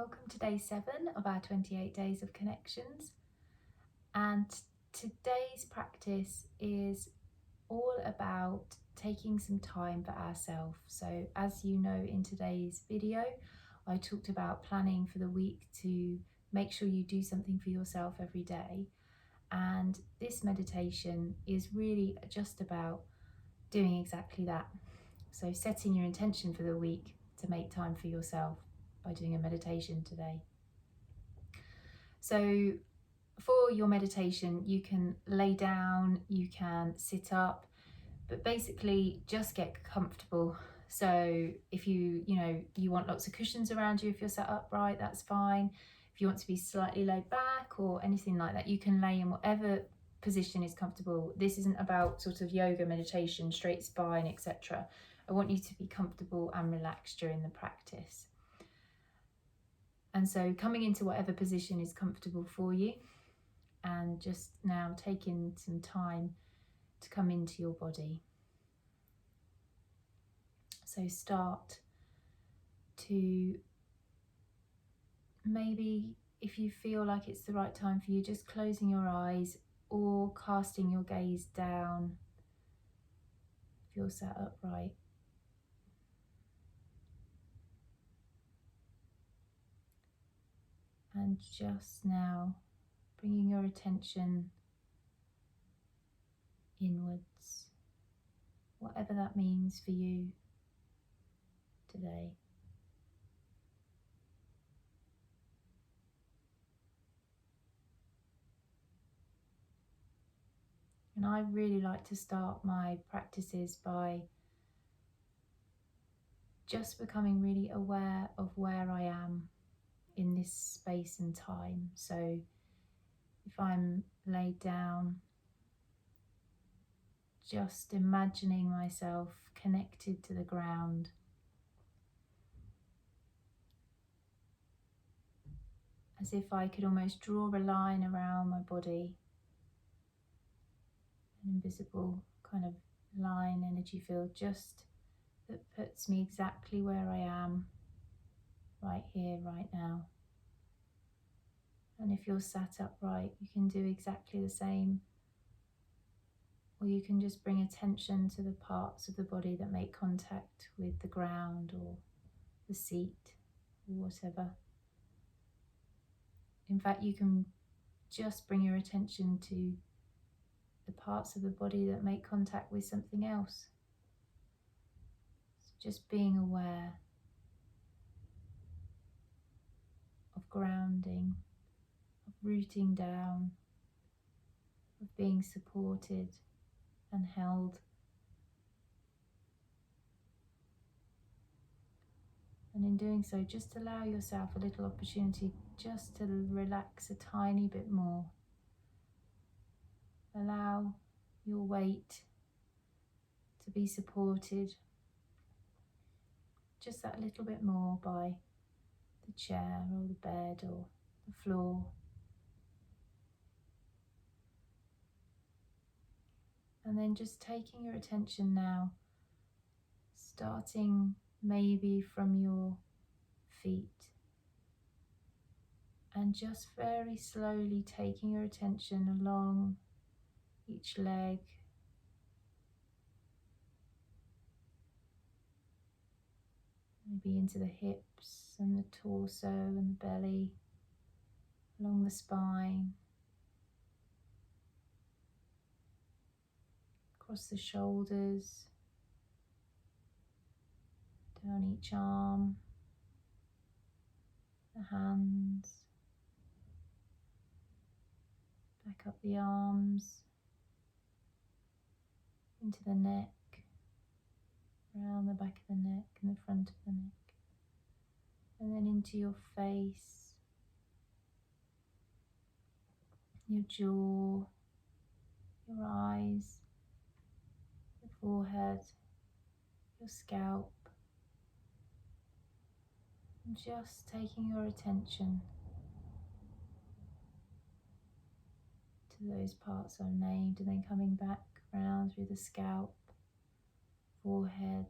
Welcome to day 7 of our 28 days of connections, and today's practice is all about taking some time for ourselves. So as you know, in today's video I talked about planning for the week to make sure you do something for yourself every day, and this meditation is really just about doing exactly that. So setting your intention for the week to make time for yourself by doing a meditation today. So for your meditation, you can lay down, you can sit up, but basically just get comfortable. So if you want lots of cushions around you, if you're sat upright, that's fine. If you want to be slightly laid back or anything like that, you can lay in whatever position is comfortable. This isn't about sort of yoga, meditation, straight spine, etc. I want you to be comfortable and relaxed during the practice. And so coming into whatever position is comfortable for you, and just now taking some time to come into your body. So start to, maybe if you feel like it's the right time for you, just closing your eyes or casting your gaze down if you're sat upright. And just now bringing your attention inwards, whatever that means for you today. And I really like to start my practices by just becoming really aware of where I am in this space and time. So if I'm laid down, just imagining myself connected to the ground, as if I could almost draw a line around my body, an invisible kind of line, energy field, just that puts me exactly where I am, right here, right now. And if you're sat upright, you can do exactly the same. Or you can just bring attention to the parts of the body that make contact with the ground or the seat or whatever. In fact, you can just bring your attention to the parts of the body that make contact with something else. So just being aware of grounding, of rooting down, of being supported and held. And in doing so, just allow yourself a little opportunity just to relax a tiny bit more. Allow your weight to be supported just that little bit more by the chair or the bed or the floor. And then just taking your attention now, starting maybe from your feet, and just very slowly taking your attention along each leg, maybe into the hips and the torso and the belly, along the spine, across the shoulders, down each arm, the hands, back up the arms, into the neck, around the back of the neck and the front of the neck, and then into your face, your jaw, your eyes, your forehead, your scalp, and just taking your attention to those parts I've named, and then coming back round through the scalp, forehead,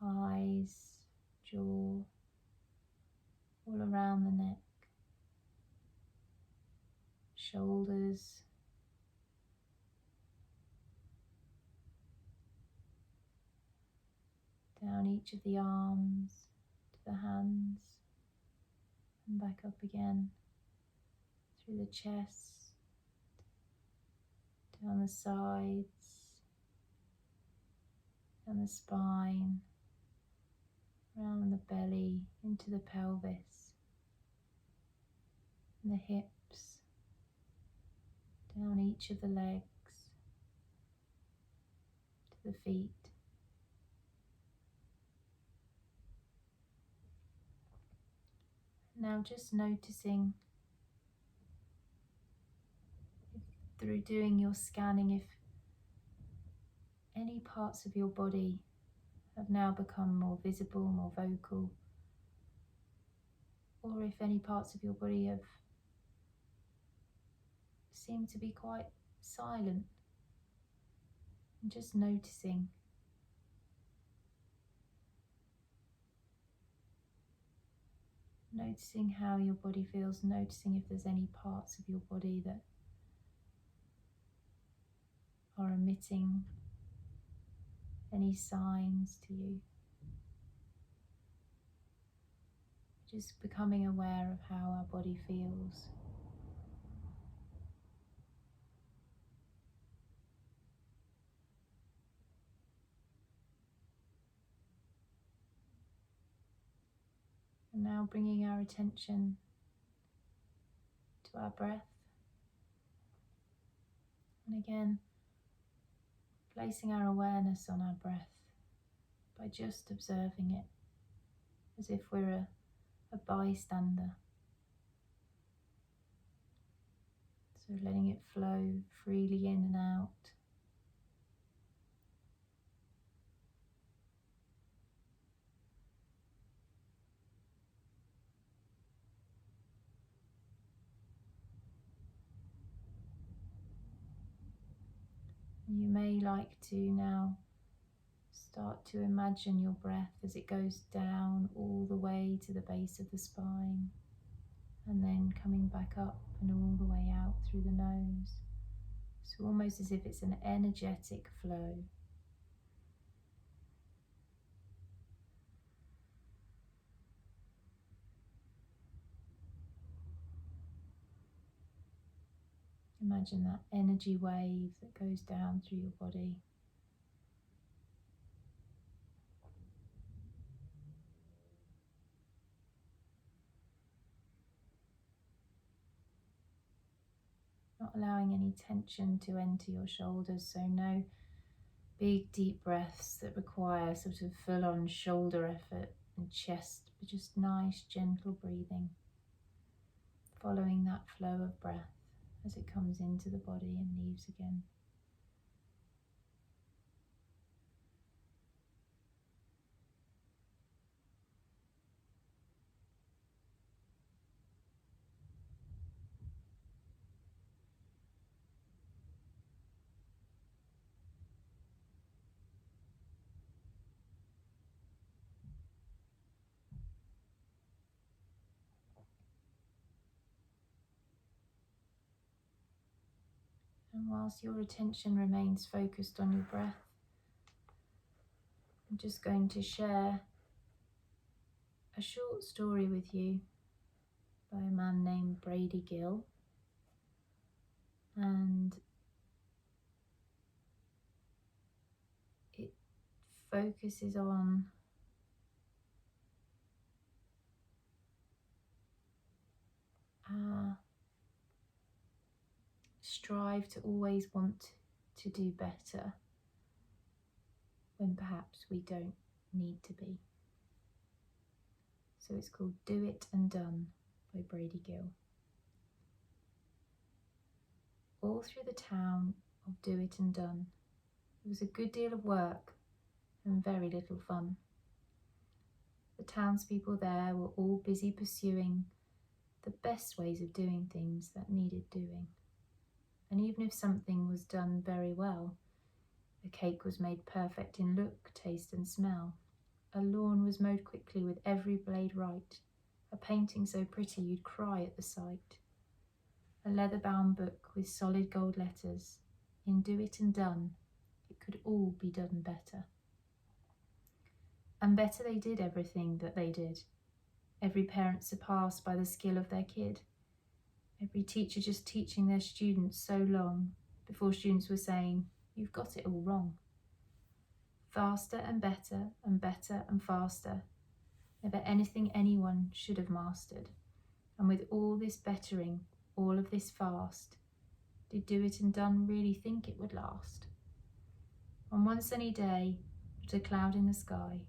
eyes, jaw, all around the neck, shoulders, down each of the arms to the hands, and back up again through the chest, down the sides, down the spine, around the belly, into the pelvis, and the hips, down each of the legs, to the feet. Now just noticing, through doing your scanning, if any parts of your body have now become more visible, more vocal, or if any parts of your body have seemed to be quite silent, and just noticing. Noticing how your body feels, noticing if there's any parts of your body that are emitting any signs to you. Just becoming aware of how our body feels. And now bringing our attention to our breath. And again, placing our awareness on our breath by just observing it as if we're a bystander. So letting it flow freely in and out. You may like to now start to imagine your breath as it goes down all the way to the base of the spine, and then coming back up and all the way out through the nose. So almost as if it's an energetic flow. Imagine that energy wave that goes down through your body. Not allowing any tension to enter your shoulders, so no big deep breaths that require sort of full-on shoulder effort and chest, but just nice gentle breathing, following that flow of breath as it comes into the body and leaves again. And whilst your attention remains focused on your breath, I'm just going to share a short story with you by a man named Brady Gill. And it focuses on our strive to always want to do better when perhaps we don't need to be. So it's called Do It and Done by Brady Gill. All through the town of Do It and Done, there was a good deal of work and very little fun. The townspeople there were all busy pursuing the best ways of doing things that needed doing. And even if something was done very well, a cake was made perfect in look, taste and smell. A lawn was mowed quickly with every blade right, a painting so pretty you'd cry at the sight, a leather-bound book with solid gold letters. In Do It and Done, it could all be done better. And better they did everything that they did. Every parent surpassed by the skill of their kid. Every teacher just teaching their students so long before students were saying, "You've got it all wrong." Faster and better and faster. Never anything anyone should have mastered. And with all this bettering, all of this fast, did Do It and Done really think it would last? On one sunny day, not a cloud in the sky,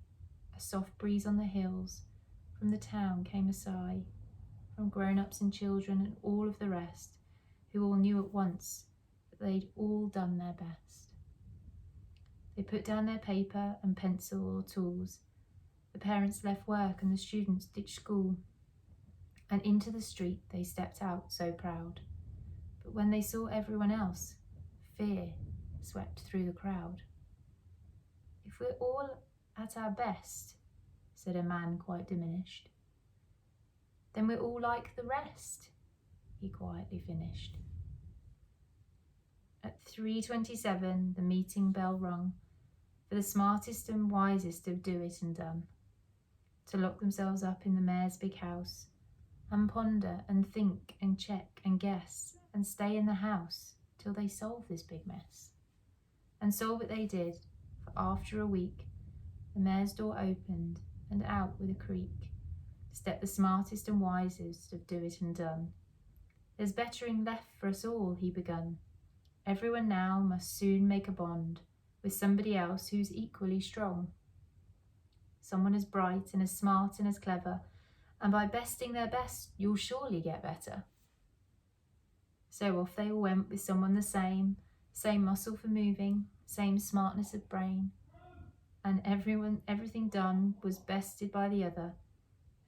a soft breeze on the hills, from the town came a sigh, from grown-ups and children and all of the rest, who all knew at once that they'd all done their best. They put down their paper and pencil or tools. The parents left work and the students ditched school, and into the street they stepped out so proud. But when they saw everyone else, fear swept through the crowd. "If we're all at our best," said a man quite diminished, "then we're all like the rest," he quietly finished. At 3:27 the meeting bell rung for the smartest and wisest of Do It and Done to lock themselves up in the mayor's big house and ponder and think and check and guess and stay in the house till they solve this big mess. And solve it they did, for after a week the mayor's door opened and out with a creak stepped the smartest and wisest of Do It and Done. "There's bettering left for us all," he begun. "Everyone now must soon make a bond with somebody else who's equally strong. Someone as bright and as smart and as clever, and by besting their best you'll surely get better." So off they all went with someone the same muscle for moving, same smartness of brain, and everything done was bested by the other.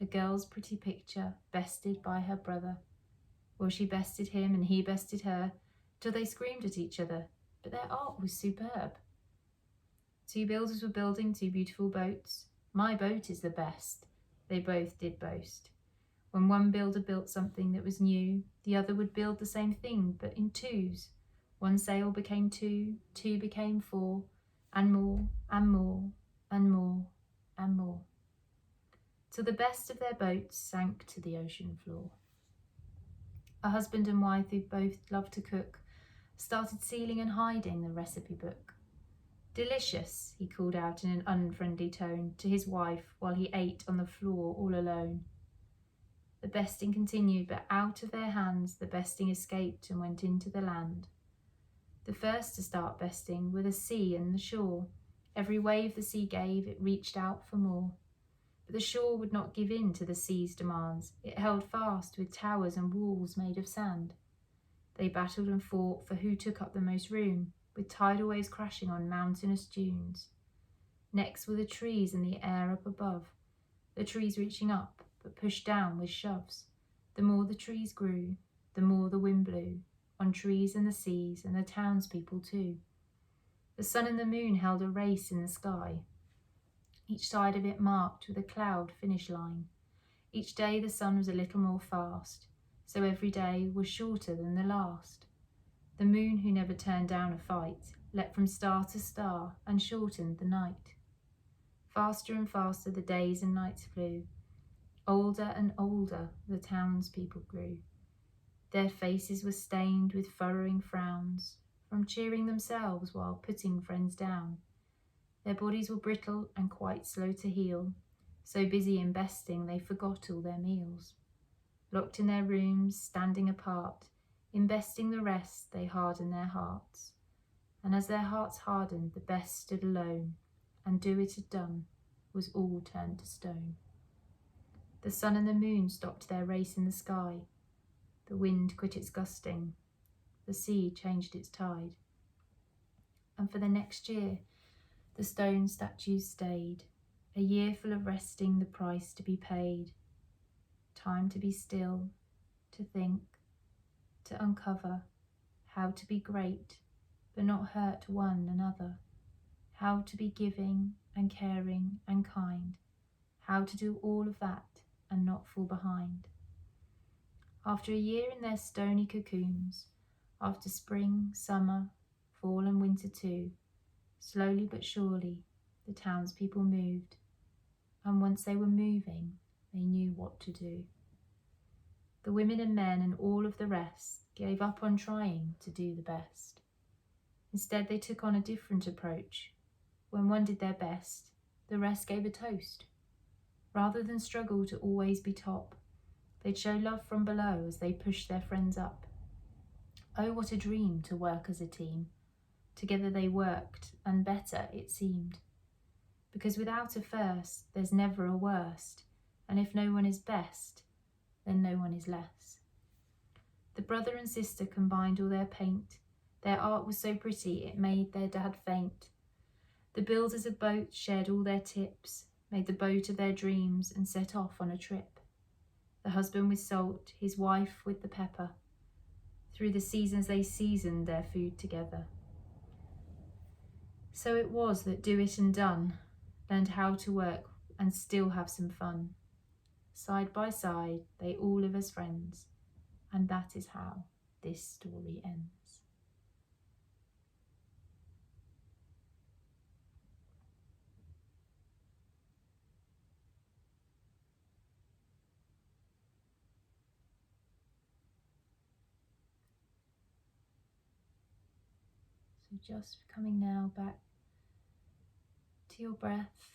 A girl's pretty picture bested by her brother. Well, she bested him and he bested her, till they screamed at each other, but their art was superb. Two builders were building two beautiful boats. "My boat is the best," they both did boast. When one builder built something that was new, the other would build the same thing, but in twos. One sail became two, two became four, and more, and more, and more, and more, till the best of their boats sank to the ocean floor. A husband and wife who both loved to cook started sealing and hiding the recipe book. "Delicious," he called out in an unfriendly tone to his wife while he ate on the floor all alone. The besting continued, but out of their hands the besting escaped and went into the land. The first to start besting were the sea and the shore. Every wave the sea gave, it reached out for more. But the shore would not give in to the sea's demands. It held fast with towers and walls made of sand. They battled and fought for who took up the most room, with tidal waves crashing on mountainous dunes. Next were the trees and the air up above, the trees reaching up, but pushed down with shoves. The more the trees grew, the more the wind blew, on trees and the seas and the townspeople too. The sun and the moon held a race in the sky, each side of it marked with a cloud finish line. Each day the sun was a little more fast, so every day was shorter than the last. The moon, who never turned down a fight, leapt from star to star and shortened the night. Faster and faster the days and nights flew. Older and older the townspeople grew. Their faces were stained with furrowing frowns, from cheering themselves while putting friends down. Their bodies were brittle and quite slow to heal, so busy in besting they forgot all their meals. Locked in their rooms, standing apart, in besting the rest they hardened their hearts. And as their hearts hardened, the best stood alone, and Do It had done was all turned to stone. The sun and the moon stopped their race in the sky. The wind quit its gusting. The sea changed its tide. And for the next year, the stone statues stayed, a year full of resting, the price to be paid. Time to be still, to think, to uncover how to be great, but not hurt one another. How to be giving and caring and kind. How to do all of that and not fall behind. After a year in their stony cocoons, after spring, summer, fall and winter too, slowly but surely the townspeople moved, and once they were moving, they knew what to do. The women and men and all of the rest gave up on trying to do the best. Instead, they took on a different approach. When one did their best, the rest gave a toast. Rather than struggle to always be top, they'd show love from below as they pushed their friends up. Oh, what a dream to work as a team. Together they worked, and better it seemed. Because without a first, there's never a worst, and if no one is best, then no one is less. The brother and sister combined all their paint. Their art was so pretty it made their dad faint. The builders of boats shared all their tips, made the boat of their dreams and set off on a trip. The husband with salt, his wife with the pepper. Through the seasons they seasoned their food together. So it was that Do It and Done learned how to work and still have some fun. Side by side, they all live as friends, and that is how this story ends. So just coming now back to your breath.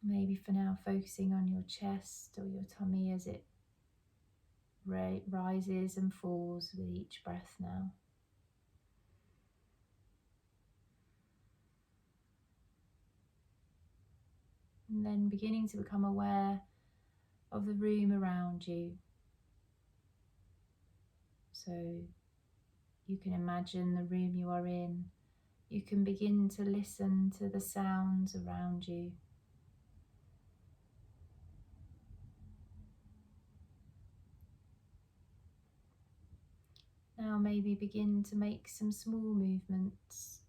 Maybe for now focusing on your chest or your tummy as it rises and falls with each breath now. And then beginning to become aware of the room around you. So you can imagine the room you are in. You can begin to listen to the sounds around you. Now maybe begin to make some small movements.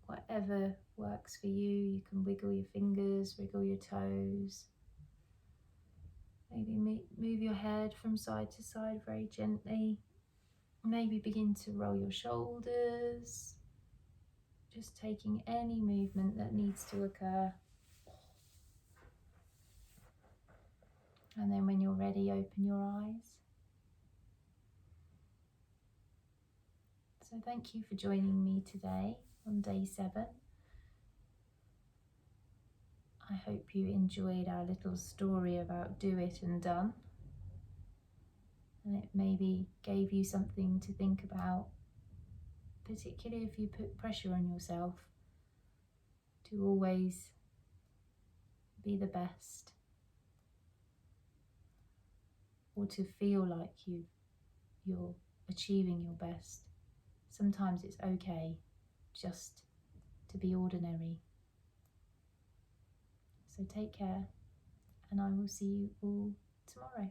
Whatever works for you. You can wiggle your fingers, wiggle your toes. Maybe move your head from side to side very gently. Maybe begin to roll your shoulders. Just taking any movement that needs to occur. And then when you're ready, open your eyes. So thank you for joining me today on day 7. I hope you enjoyed our little story about Do It and Done. And it maybe gave you something to think about, particularly if you put pressure on yourself to always be the best, or to feel like you're achieving your best. Sometimes it's okay just to be ordinary. So take care, and I will see you all tomorrow.